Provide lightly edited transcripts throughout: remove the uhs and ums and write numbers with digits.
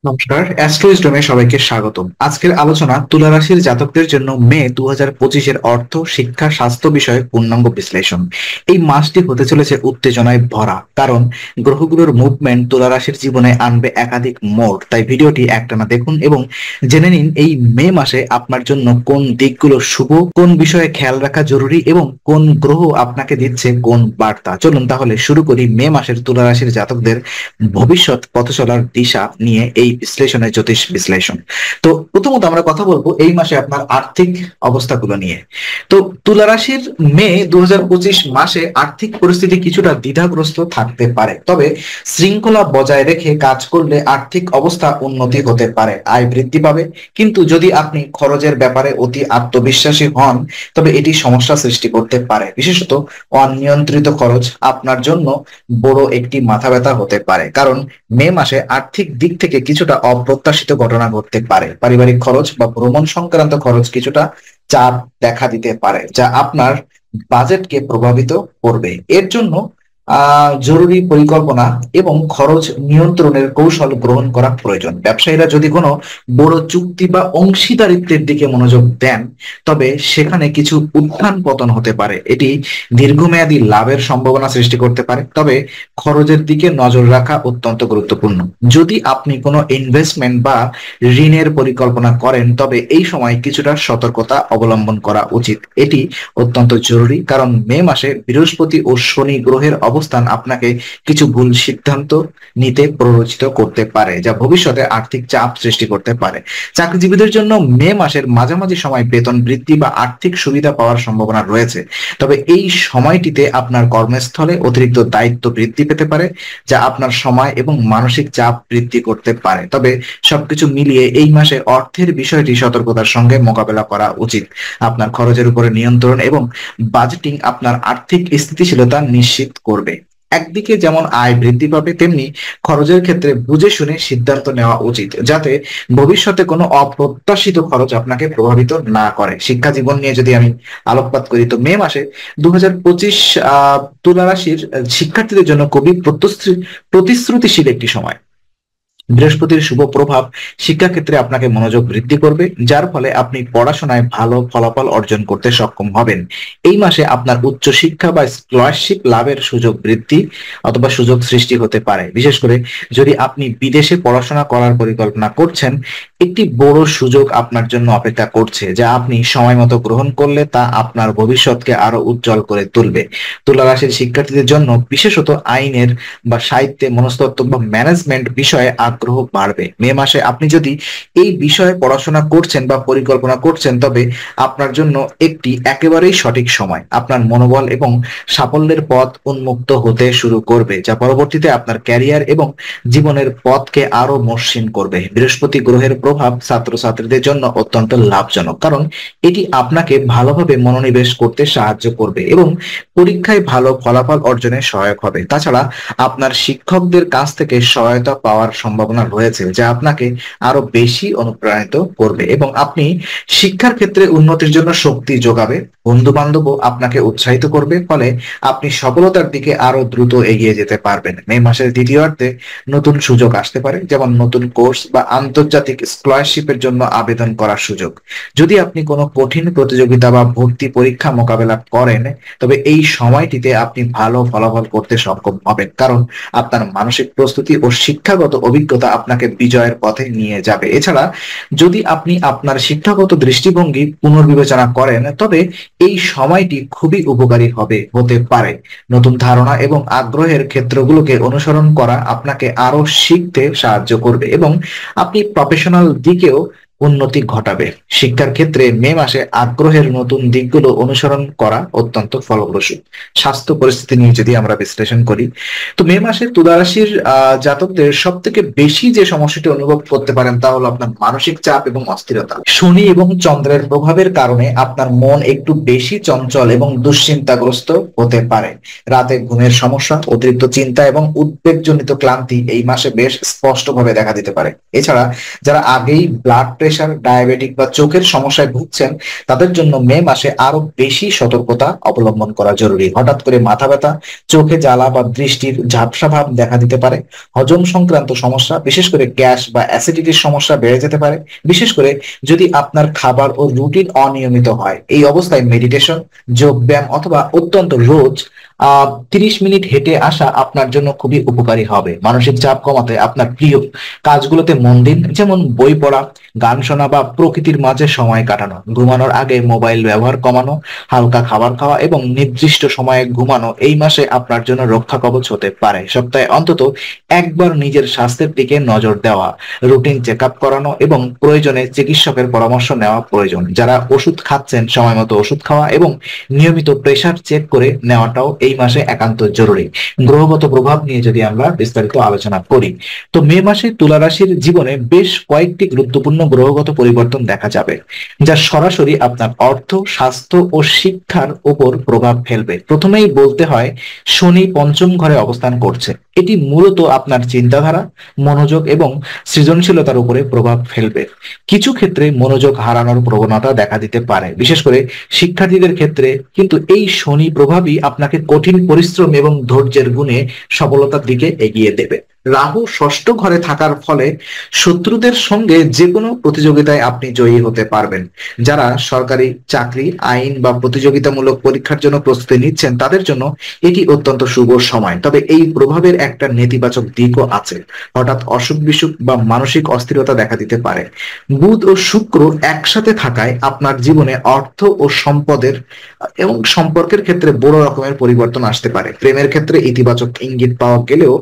নমস্কার, অ্যাস্ট্রোইজডমে সবাইকে স্বাগতম। আজকের আলোচনা তুলা রাশির জাতকদের জন্য মে 2025-এর অর্থ, শিক্ষা, স্বাস্থ্য বিষয়ক পূর্ণাঙ্গ বিশ্লেষণ। এই মাসটি হতে চলেছে উত্তেজনায় ভরা, কারণ গ্রহগুলোর মুভমেন্ট তুলা রাশির জীবনে আনবে একাধিক মোড়। তাই ভিডিওটি একটানা দেখুন এবং জেনে নিন এই মে মাসে আপনার জন্য কোন দিকগুলো শুভ, কোন বিষয়ে খেয়াল রাখা জরুরি এবং কোন গ্রহ আপনাকে দিচ্ছে কোন বার্তা। চলুন তাহলে শুরু করি মে মাসের তুলা রাশির জাতকদের ভবিষ্যৎ পথ চলার দিশা নিয়ে এই বিশ্লেষণের জ্যোতিষ বিশ্লেষণ। তো প্রথমত আমরা কথা বলবো এই মাসে আপনার আর্থিক অবস্থাগুলো নিয়ে। তো তুলা রাশির মে 2025 মাসে আর্থিক পরিস্থিতি কিছুটা দ্বিধাগ্রস্ত থাকতে পারে, তবে শৃঙ্খলা বজায় রেখে কাজ করলে আর্থিক অবস্থা উন্নতি হতে পারে, আয় বৃদ্ধি পাবে। কিন্তু যদি আপনি খরচের ব্যাপারে অতি আত্মবিশ্বাসী হন, তবে এটি সমস্যা সৃষ্টি করতে পারে। বিশেষত অনিয়ন্ত্রিত খরচ আপনার জন্য বড় একটি মাথা ব্যথা হতে পারে, কারণ মে মাসে আর্থিক দিক থেকে কিছুটা অপ্রত্যাশিত ঘটনা ঘটতে পারে। পারিবারিক খরচ বা ভ্রমণ সংক্রান্ত খরচ কিছুটা চাপ দেখা দিতে পারে, যা আপনার বাজেটকে প্রভাবিত করবে। এর জন্য জরুরি পরিকল্পনা এবং খরচ নিয়ন্ত্রণের কৌশল গ্রহণ করা প্রয়োজন। ব্যবসায়ীরা যদি কোনো বড় চুক্তি বা অংশীদারিত্বের দিকে মনোযোগ দেন, তবে সেখানে কিছু উত্থান পতন হতে পারে। এটি দীর্ঘমেয়াদী লাভের সম্ভাবনা সৃষ্টি করতে পারে, তবে খরচের দিকে নজর রাখা অত্যন্ত গুরুত্বপূর্ণ। যদি আপনি কোনো ইনভেস্টমেন্ট বা ঋণের পরিকল্পনা করেন, তবে এই সময় কিছুটা সতর্কতা অবলম্বন করা উচিত। এটি অত্যন্ত জরুরি, কারণ মে মাসে বৃহস্পতি ও শনি গ্রহের অবস্থান আপনাকে কিছু ভুল সিদ্ধান্ত নিতে প্ররোচিত করতে পারে, যা ভবিষ্যতে আর্থিক চাপ সৃষ্টি করতে পারে। চাকরিজীবীদের জন্য মে মাসের মাঝামাঝি সময় বেতন বৃদ্ধি বা আর্থিক সুবিধা পাওয়ার সম্ভাবনা রয়েছে, তবে এই সময়টিতে আপনার কর্মস্থলে অতিরিক্ত দায়িত্ব বৃদ্ধি পেতে পারে, যা আপনার সময় এবং মানসিক চাপ বৃদ্ধি করতে পারে। তবে সবকিছু মিলিয়ে এই মাসে অর্থের বিষয়টি সতর্কতার সঙ্গে মোকাবেলা করা উচিত। আপনার খরচের উপরে নিয়ন্ত্রণ এবং বাজেটিং আপনার আর্থিক স্থিতিশীলতা নিশ্চিত করবে। একদিকে যেমন আয় বৃদ্ধি পাবে, তেমনি খরচের ক্ষেত্রে বুঝে শুনে সিদ্ধান্ত নেওয়া উচিত, যাতে ভবিষ্যতে কোনো অপ্রত্যাশিত খরচ আপনাকে প্রভাবিত না করে। শিক্ষা জীবন নিয়ে যদি আমি আলোকপাত করি, তো মে মাসে 2025 তুলা রাশির শিক্ষার্থীদের জন্য খুবই প্রতিশ্রুতিশীল একটি সময়। বৃহস্পতির শুভ প্রভাব শিক্ষাক্ষেত্রে আপনাকে মনোযোগ বৃদ্ধি করবে, যার ফলে আপনি পড়াশোনায় ভালো ফলাফল অর্জন করতে সক্ষম হবেন। এই মাসে আপনার উচ্চ শিক্ষা বা স্কলারশিপ লাভের সুযোগ বৃদ্ধি অথবা সুযোগ সৃষ্টি হতে পারে। বিশেষ করে যদি আপনি বিদেশে পড়াশোনা করার পরিকল্পনা করছেন, একটি বড় সুযোগ আপনার জন্য অপেক্ষা করছে, যা আপনি সময় মতো গ্রহণ করলে তা আপনার ভবিষ্যৎকে আরো উজ্জ্বল করে তুলবে। তুলা রাশির শিক্ষার্থীদের জন্য বিশেষত আইনের বা সাহিত্যে, মনস্তত্ত্ব বা ম্যানেজমেন্ট বিষয়ে আগ্রহ বাড়বে। মে মাসে আপনি যদি এই বিষয়ে পড়াশোনা করছেন বা পরিকল্পনা করছেন, তবে আপনার জন্য একটি একেবারেই সঠিক সময়। আপনার মনোবল এবং সাফল্যের পথ উন্মুক্ত হতে শুরু করবে, যা পরবর্তীতে আপনার ক্যারিয়ার এবং জীবনের পথকে আরো মসৃণ করবে। বৃহস্পতি গ্রহের প্রভাব ছাত্রছাত্রীদের জন্য অত্যন্ত লাভজনক, কারণ এটি আপনাকে ভালোভাবে মনোনিবেশ করতে সাহায্য করবে এবং পরীক্ষায় ভালো ফলাফল অর্জনে সহায়ক হবে। তাছাড়া আপনার শিক্ষকদের কাছ থেকে সহায়তা পাওয়ার সম্ভাবনা রয়েছে, যা আপনাকে আরো বেশি অনুপ্রাণিত করবে এবং আপনি শিক্ষার ক্ষেত্রে উন্নতির জন্য শক্তি যোগাবে। বন্ধু বান্ধবও আপনাকে উৎসাহিত করবে, ফলে আপনি সফলতার দিকে আরো দ্রুত এগিয়ে যেতে পারবেন। মে মাসের দ্বিতীয়ার্ধে নতুন সুযোগ আসতে পারে, যেমন নতুন কোর্স বা আন্তর্জাতিক স্কলারশিপের জন্য আবেদন করার সুযোগ। যদি আপনি কোনো কঠিন প্রতিযোগিতা বা ভর্তি পরীক্ষা মোকাবেলা করেন, তবে এই সময়টিতে আপনি ভালো ফলাফল করতে সক্ষম হবেন, কারণ আপনার মানসিক প্রস্তুতি ও শিক্ষাগত অভিজ্ঞতা আপনাকে বিজয়ের পথে নিয়ে যাবে। এছাড়া যদি আপনি আপনার শিক্ষাগত দৃষ্টিভঙ্গি পুনর্বিবেচনা করেন, তবে এই সময়টি খুবই উপকারী হতে পারে। নতুন ধারণা এবং আগ্রহের ক্ষেত্রগুলোকে অনুসরণ করা আপনাকে আরো শিখতে সাহায্য করবে এবং আপনি প্রফেশনাল দিকেও উন্নতি ঘটাবে। শিক্ষার ক্ষেত্রে মে মাসে আগ্রহের নতুন দিকগুলো অনুসরণ করা অত্যন্ত ফলপ্রসূ। স্বাস্থ্য পরিস্থিতি নিয়ে যদি আমরা বিশ্লেষণ করি, তো মে মাসে তুলা রাশির জাতকদের সব থেকে বেশি যে সমস্যাটি অনুভব করতে পারেন, তা হলো আপনার মানসিক চাপ এবং অস্থিরতা। শনি এবং চন্দ্রের প্রভাবের কারণে আপনার মন একটু বেশি চঞ্চল এবং দুশ্চিন্তাগ্রস্ত হতে পারে। রাতে ঘুমের সমস্যা, অতিরিক্ত চিন্তা এবং উদ্বেগজনিত ক্লান্তি এই মাসে বেশ স্পষ্টভাবে দেখা দিতে পারে। এছাড়া যারা আগেই ব্লাড প্রেশার, ডায়াবেটিক বা চোখের সমস্যায় ভুগছেন তাদের জন্য মে মাসে আরো বেশি সতর্কতা অবলম্বন করা জরুরি। হঠাৎ করে মাথা ব্যথা, চোখে জ্বালা বা দৃষ্টির ঝাপসা ভাব দেখা দিতে পারে। হজম সংক্রান্ত সমস্যা, বিশেষ করে গ্যাস বা অ্যাসিডিটির সমস্যা বেড়ে যেতে পারে, বিশেষ করে যদি আপনার খাবার ও রুটিন অনিয়মিত হয়। এই অবস্থায় মেডিটেশন, যোগ ব্যায়াম অথবা অত্যন্ত রোজ 30 মিনিট হেঁটে আসা আপনার জন্য খুবই উপকারী হবে। মানসিক চাপ কমাতে আপনার প্রিয় কাজগুলোতে মন দিন, যেমন বই পড়া, গান শোনা বা প্রকৃতির মাঝে সময় কাটানো। ঘুমানোর আগে মোবাইল ব্যবহার কমানো, হালকা খাবার খাওয়া এবং নির্দিষ্ট সময়ে ঘুমানো এই মাসে আপনার জন্য রক্ষা কবচ হতে পারে। সপ্তাহে অন্তত একবার নিজের স্বাস্থ্যের দিকে নজর দেওয়া, রুটিন চেক আপ করানো এবং প্রয়োজনে চিকিৎসকের পরামর্শ নেওয়া প্রয়োজন। যারা ওষুধ খাচ্ছেন সময় মতো ওষুধ খাওয়া এবং নিয়মিত প্রেসার চেক করে নেওয়াটাও এই মাসে একান্ত জরুরি। গ্রহগত প্রভাব নিয়ে যদি আমরা বিস্তারিত আলোচনা করি, তো মে মাসে তুলা রাশির জীবনে বেশ কয়েকটি গুরুত্বপূর্ণ গ্রহগত পরিবর্তন দেখা যাবে, যা সরাসরি আপনার অর্থ, স্বাস্থ্য ও শিক্ষার উপর প্রভাব ফেলবে। প্রথমেই বলতে হয়, শনি পঞ্চম ঘরে অবস্থান করছে। এটি মূলত আপনার চিন্তাধারা, মনোযোগ এবং সৃজনশীলতার উপরে প্রভাব ফেলবে। কিছু ক্ষেত্রে মনোযোগ হারানোর প্রবণতা দেখা দিতে পারে, বিশেষ করে শিক্ষার্থীদের ক্ষেত্রে। কিন্তু এই শনি প্রভাবই আপনাকে কঠিন পরিশ্রম এবং ধৈর্যের গুণে সফলতার দিকে এগিয়ে দেবে। রাহু ষষ্ঠ ঘরে থাকার ফলে শত্রুদের সঙ্গে যে কোনো প্রতিযোগিতায় আপনি জয়ী হতে পারবেন। যারা সরকারি চাকরি, আইন বা প্রতিযোগিতামূলক পরীক্ষার জন্য প্রস্তুতি নিচ্ছেন তাদের জন্য এটি অত্যন্ত শুভ সময়। তবে এই প্রভাবের একটা নেতিবাচক দিকও আছে। হঠাৎ অসুখ বিসুখ বা মানসিক অস্থিরতা দেখা দিতে পারে। বুধ ও শুক্র একসাথে থাকায় আপনার জীবনে অর্থ ও সম্পদের এবং সম্পর্কের ক্ষেত্রে বড় রকমের পরিবর্তন আসতে পারে। প্রেমের ক্ষেত্রে ইতিবাচক ইঙ্গিত পাওয়া গেলেও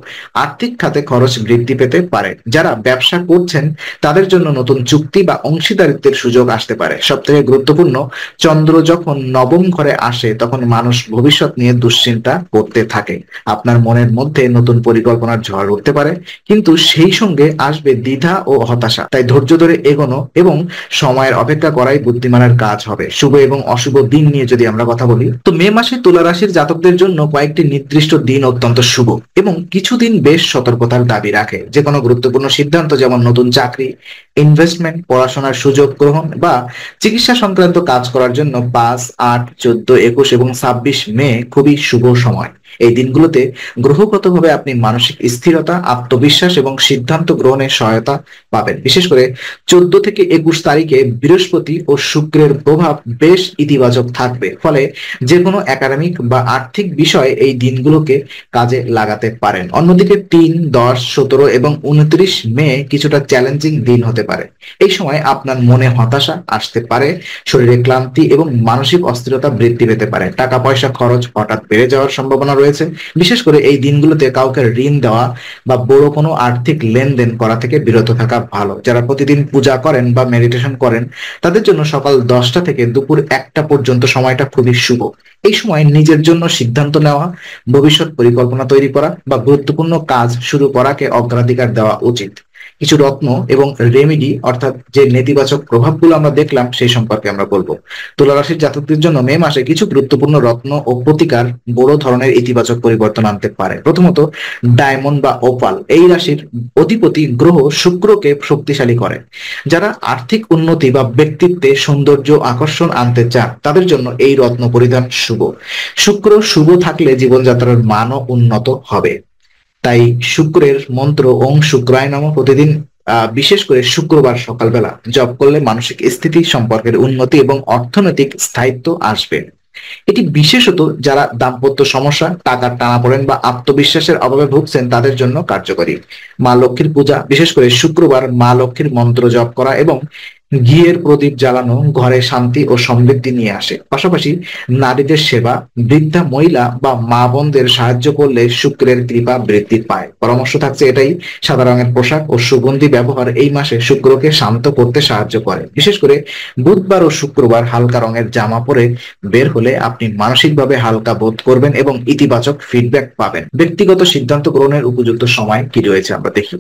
আর্থিক খাতে খরচ বৃদ্ধি পেতে পারে। যারা ব্যবসা করছেন তাদের জন্য নতুন চুক্তি বা অংশীদারিত্বের সুযোগ আসতে পারে। সবথেকে গুরুত্বপূর্ণ, চন্দ্র যখন নবম ঘরে আসে তখন মানুষ ভবিষ্যৎ নিয়ে দুশ্চিন্তা করতে থাকে। আপনার মনের মধ্যে নতুন পরিকল্পনার ঝড় উঠতে পারে, কিন্তু সেই সঙ্গে আসবে দ্বিধা ও হতাশা। তাই ধৈর্য ধরে এগোনো এবং সময়ের অপেক্ষা করাই বুদ্ধিমানের কাজ হবে। শুভ এবং অশুভ দিন নিয়ে যদি আমরা কথা বলি, তো মে মাসে তুলা রাশির জাতকদের জন্য কয়েকটি নির্দিষ্ট দিন অত্যন্ত শুভ এবং কিছু দিন বেশ সতর্কতার দাবি রাখে। যে কোনো গুরুত্বপূর্ণ সিদ্ধান্ত, যেমন নতুন চাকরি, ইনভেস্টমেন্ট, পড়াশোনার সুযোগ গ্রহণ বা চিকিৎসা সংক্রান্ত কাজ করার জন্য 5, 8, 14, 21 এবং 26 মে খুবই শুভ সময়। এই দিনগুলোতে গ্রহগতভাবে আপনি মানসিক স্থিরতা, আত্মবিশ্বাস এবং সিদ্ধান্ত গ্রহণে সহায়তা পাবেন। বিশেষ করে 14 থেকে 21 তারিখে বৃহস্পতি ও শুক্রের প্রভাব বেশ ইতিবাচক থাকবে, ফলে যে কোনো একাডেমিক বা আর্থিক বিষয়ে এই দিনগুলোকে কাজে লাগাতে পারেন। অন্যদিকে 3, 10, 17 এবং 29 মে কিছুটা চ্যালেঞ্জিং দিন হতে পারে। এই সময় আপনার মনে হতাশা আসতে পারে, শরীরে ক্লান্তি এবং মানসিক অস্থিরতা বৃদ্ধি পেতে পারে। টাকা পয়সা খরচ হঠাৎ বেড়ে যাওয়ার সম্ভাবনা রয়েছে। বিশেষ করে এই দিনগুলোতে কাউকে ঋণ দেওয়া বা বড় কোনো আর্থিক লেনদেন করা থেকে বিরত থাকা ভালো। যারা প্রতিদিন পূজা করেন বা মেডিটেশন করেন তাদের জন্য সকাল 10টা থেকে দুপুর 1টা পর্যন্ত সময়টা খুবই শুভ। এই সময় নিজের জন্য সিদ্ধান্ত নেওয়া, ভবিষ্যৎ পরিকল্পনা তৈরি করা বা গুরুত্বপূর্ণ কাজ শুরু করাকে অগ্রাধিকার দেওয়া উচিত। কিছু রত্ন এবং রেমেডি, অর্থাৎ যে নেতিবাচক প্রভাবগুলো আমরা দেখলাম সেই সম্পর্কে আমরা বলবো। তুলা রাশির জাতকদের জন্য মে মাসে কিছু গুরুত্বপূর্ণ রত্ন ও প্রতিকার বড় ধরনের ইতিবাচক পরিবর্তন আনতে পারে। প্রথমত, ডায়মন্ড বা ওপাল এই রাশির অধিপতি গ্রহ শুক্রকে শক্তিশালী করে। যারা আর্থিক উন্নতি বা ব্যক্তিত্বে সৌন্দর্য আকর্ষণ আনতে চান তাদের জন্য এই রত্ন পরিধান শুভ। শুক্র শুভ থাকলে জীবনযাত্রার মানও উন্নত হবে। তাই শুক্রের মন্ত্র ওং শুক্রায় নমঃ প্রতিদিন বিশেষ করে শুক্রবার সকালবেলা জপ করলে মানসিক স্থিতি, সম্পর্কের উন্নতি এবং অর্থনৈতিক স্থায়িত্ব আসবে। এটি বিশেষত যারা দাম্পত্য সমস্যা, টাকার টানাপোড়েন বা আত্মবিশ্বাসের অভাবে ভুগছেন তাদের জন্য কার্যকরী। মা লক্ষ্মীর পূজা, বিশেষ করে শুক্রবার মা লক্ষ্মীর মন্ত্র জপ করা এবং ঘিয়ের প্রদীপ জ্বালানো ঘরে শান্তি ও সমৃদ্ধি নিয়ে আসে। পাশাপাশি নারীদের সেবা, বৃদ্ধা মহিলা বা মা বোনদের সাহায্য করলে শুক্রের কৃপা বৃদ্ধি পায়। পরামর্শ থাকছে এটাই, সাদা রঙের পোশাক ও সুগন্ধি ব্যবহার এই মাসে শুক্রকে শান্ত করতে সাহায্য করে। বিশেষ করে বুধবার ও শুক্রবার হালকা রঙের জামা পরে বের হলে আপনি মানসিকভাবে হালকা বোধ করবেন এবং ইতিবাচক ফিডব্যাক পাবেন। ব্যক্তিগত সিদ্ধান্ত গ্রহণের উপযুক্ত সময় কি রয়েছে আমরা দেখি।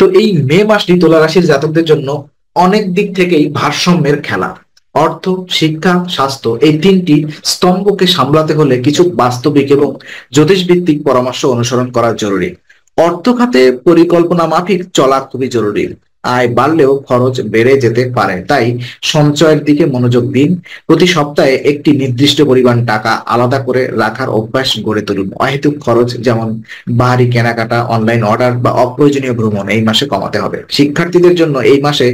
তো এই মে মাসটি তুলা রাশির জাতকদের জন্য অনেক দিক থেকেই ভারসাম্যের খেলা। অর্থ, শিক্ষা, স্বাস্থ্য এই তিনটি স্তম্ভকে সামলাতে হলে কিছু বাস্তবিক এবং জ্যোতিষভিত্তিক পরামর্শ অনুসরণ করা জরুরি। অর্থ খাতে পরিকল্পনা মাফিক চলা খুবই জরুরি। আয় বাড়লেও খরচ বেড়ে যেতে পারে, তাই সঞ্চয়ের দিকে মনোযোগ দিন। প্রতি সপ্তাহে একটি নির্দিষ্ট পরিমাণ টাকা আলাদা করে রাখার অভ্যাস গড়ে তুলুন। অহেতুক খরচ যেমন বাহারি কেনাকাটা, অনলাইন অর্ডার বা অপ্রয়োজনীয় ভ্রমণ এই মাসে কমাতে হবে। শিক্ষার্থীদের জন্য এই মাসে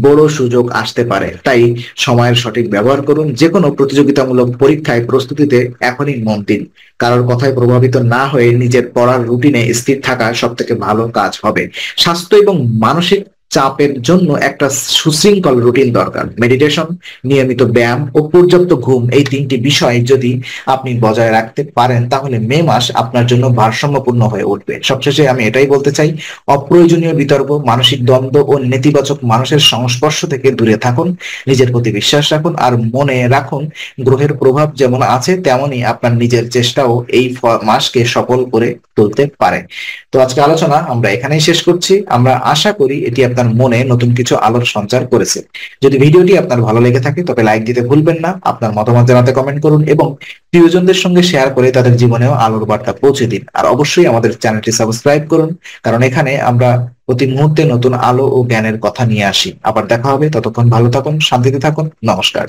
বড় সুযোগ আসতে পারে, তাই সময়ের সঠিক ব্যবহার করুন। যে কোনো প্রতিযোগিতামূলক পরীক্ষায় প্রস্তুতিতে এখনই মন দিন। কারোর কথায় প্রভাবিত না হয়ে নিজের পড়ার রুটিনে স্থির থাকা সব থেকে ভালো কাজ হবে। স্বাস্থ্য এবং মানসিক চাপের জন্য একটা সুশৃঙ্খল রুটিন দরকার। মেডিটেশন, নিয়মিত ব্যায়াম ও পর্যাপ্ত ঘুম, এই তিনটি বিষয় যদি আপনি বজায় রাখতে পারেন তাহলে মে মাস আপনার জন্য ভারসাম্যপূর্ণ হয়ে উঠবে। সবশেষে আমি এটাই বলতে চাই, অপ্রয়োজনীয় বিতর্ক, মানসিক দ্বন্দ্ব ও নেতিবাচক মানুষের সংস্পর্শ থেকে দূরে থাকুন। নিজের প্রতি বিশ্বাস রাখুন আর মনে রাখুন, গ্রহের প্রভাব যেমন আছে তেমনি আপনার নিজের চেষ্টাও এই মাসকে সফল করে তুলতে পারে। তো আজকে আলোচনা আমরা এখানেই শেষ করছি। আমরা আশা করি এটি আপনার মনে নতুন কিছু আলোর সঞ্চার করেছে। যদি ভিডিওটি আপনার ভালো লেগে থাকে তবে লাইক দিতে ভুলবেন না। আপনার মতামত জানাতে কমেন্ট করুন এবং প্রিয়জনদের সঙ্গে শেয়ার করে তাদের জীবনেও আলোর বার্তা পৌঁছে দিন। আর অবশ্যই আমাদের চ্যানেলটি সাবস্ক্রাইব করুন, কারণ এখানে আমরা প্রতি মুহূর্তে নতুন আলো ও জ্ঞানের কথা নিয়ে আসি। আবার দেখা হবে, ততক্ষণ ভালো থাকুন, শান্তিতে থাকুন। নমস্কার।